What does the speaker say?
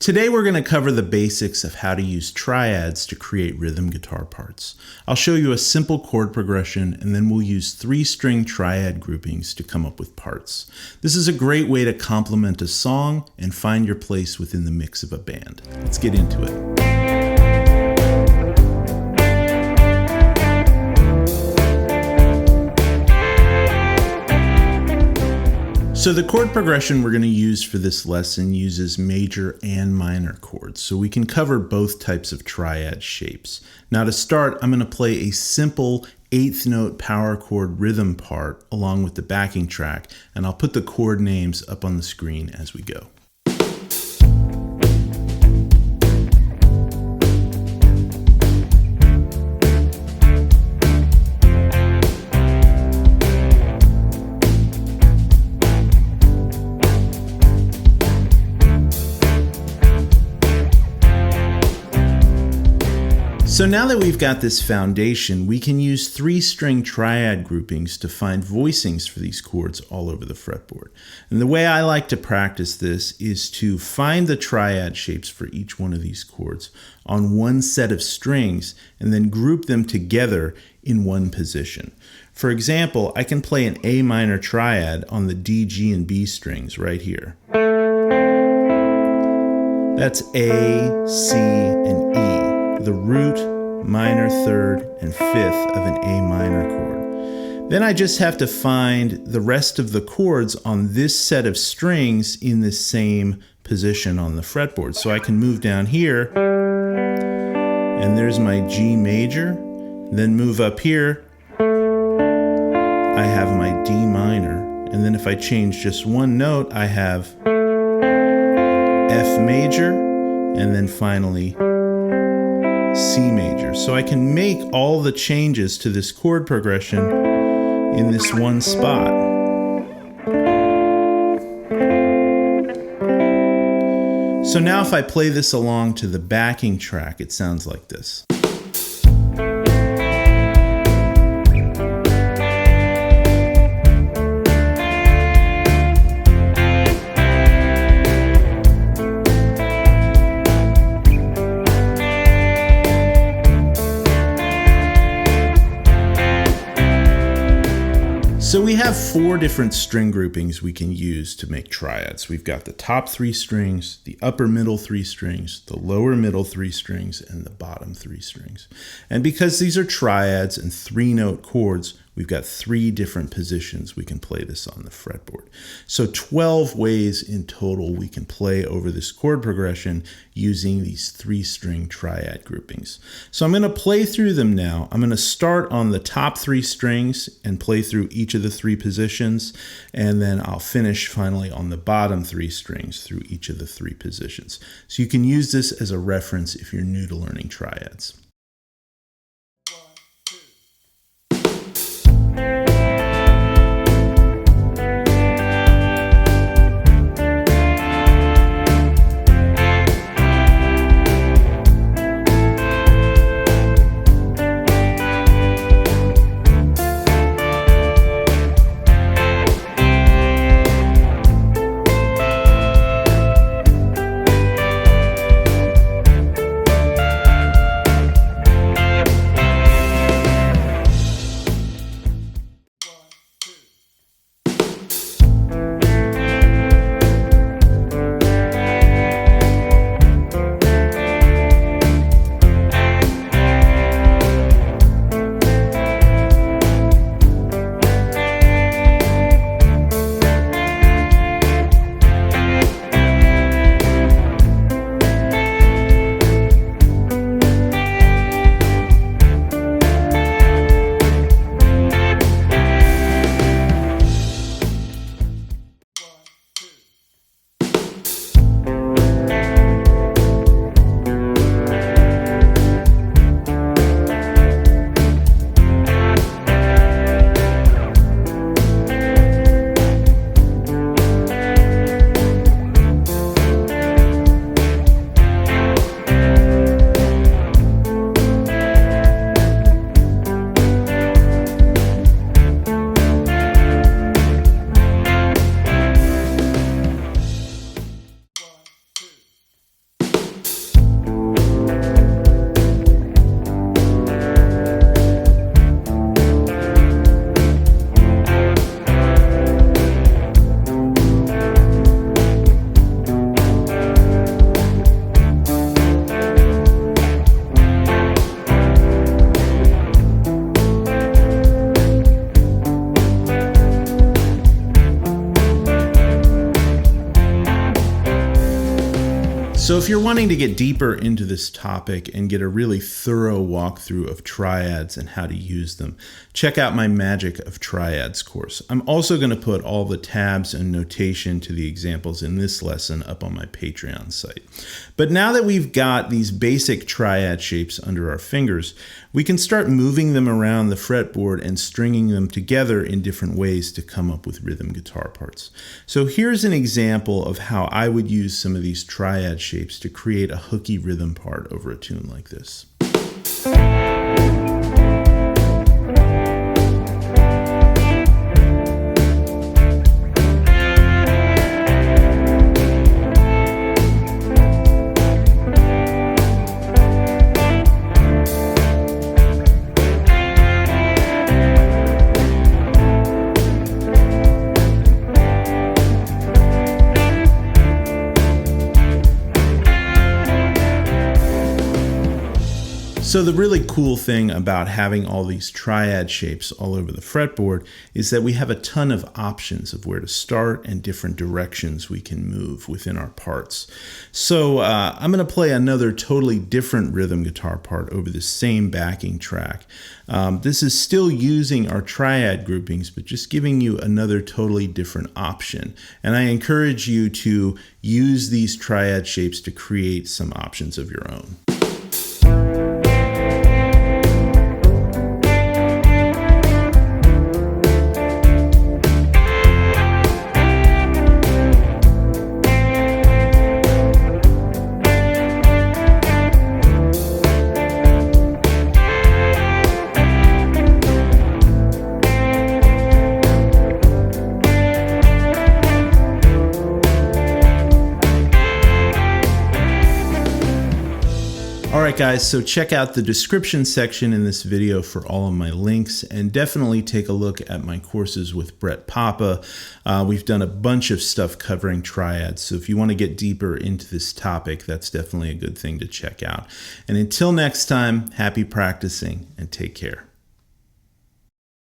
Today we're going to cover the basics of how to use triads to create rhythm guitar parts. I'll show you a simple chord progression and then we'll use 3-string triad groupings to come up with parts. This is a great way to complement a song and find your place within the mix of a band. Let's get into it. So the chord progression we're going to use for this lesson uses major and minor chords, so we can cover both types of triad shapes. Now to start, I'm going to play a simple 8th note power chord rhythm part along with the backing track, and I'll put the chord names up on the screen as we go. So now that we've got this foundation, we can use 3-string triad groupings to find voicings for these chords all over the fretboard. And the way I like to practice this is to find the triad shapes for each one of these chords on one set of strings and then group them together in one position. For example, I can play an A minor triad on the D, G, and B strings right here. That's A, C, and E. The root, minor, third, and fifth of an A minor chord. Then I just have to find the rest of the chords on this set of strings in the same position on the fretboard. So I can move down here, and there's my G major. Then move up here, I have my D minor. And then if I change just one note, I have F major, and then finally C major. So I can make all the changes to this chord progression in this one spot. So now if I play this along to the backing track, it sounds like this. So we have 4 different string groupings we can use to make triads. We've got the top 3 strings, the upper middle 3 strings, the lower middle 3 strings, and the bottom 3 strings. And because these are triads and 3-note chords, we've got 3 different positions we can play this on the fretboard. So 12 ways in total we can play over this chord progression using these 3-string triad groupings. So I'm going to play through them now. I'm going to start on the top 3 strings and play through each of the 3 positions, and then I'll finish finally on the bottom 3 strings through each of the 3 positions. So you can use this as a reference if you're new to learning triads. So if you're wanting to get deeper into this topic and get a really thorough walkthrough of triads and how to use them, check out my Magic of Triads course. I'm also going to put all the tabs and notation to the examples in this lesson up on my Patreon site. But now that we've got these basic triad shapes under our fingers, we can start moving them around the fretboard and stringing them together in different ways to come up with rhythm guitar parts. So here's an example of how I would use some of these triad shapes to create a hooky rhythm part over a tune like this. So the really cool thing about having all these triad shapes all over the fretboard is that we have a ton of options of where to start and different directions we can move within our parts. So I'm going to play another totally different rhythm guitar part over the same backing track. This is still using our triad groupings, but just giving you another totally different option. And I encourage you to use these triad shapes to create some options of your own. Alright guys, so check out the description section in this video for all of my links, and definitely take a look at my courses with Brett Papa. We've done a bunch of stuff covering triads, so if you want to get deeper into this topic, that's definitely a good thing to check out. And until next time, happy practicing and take care.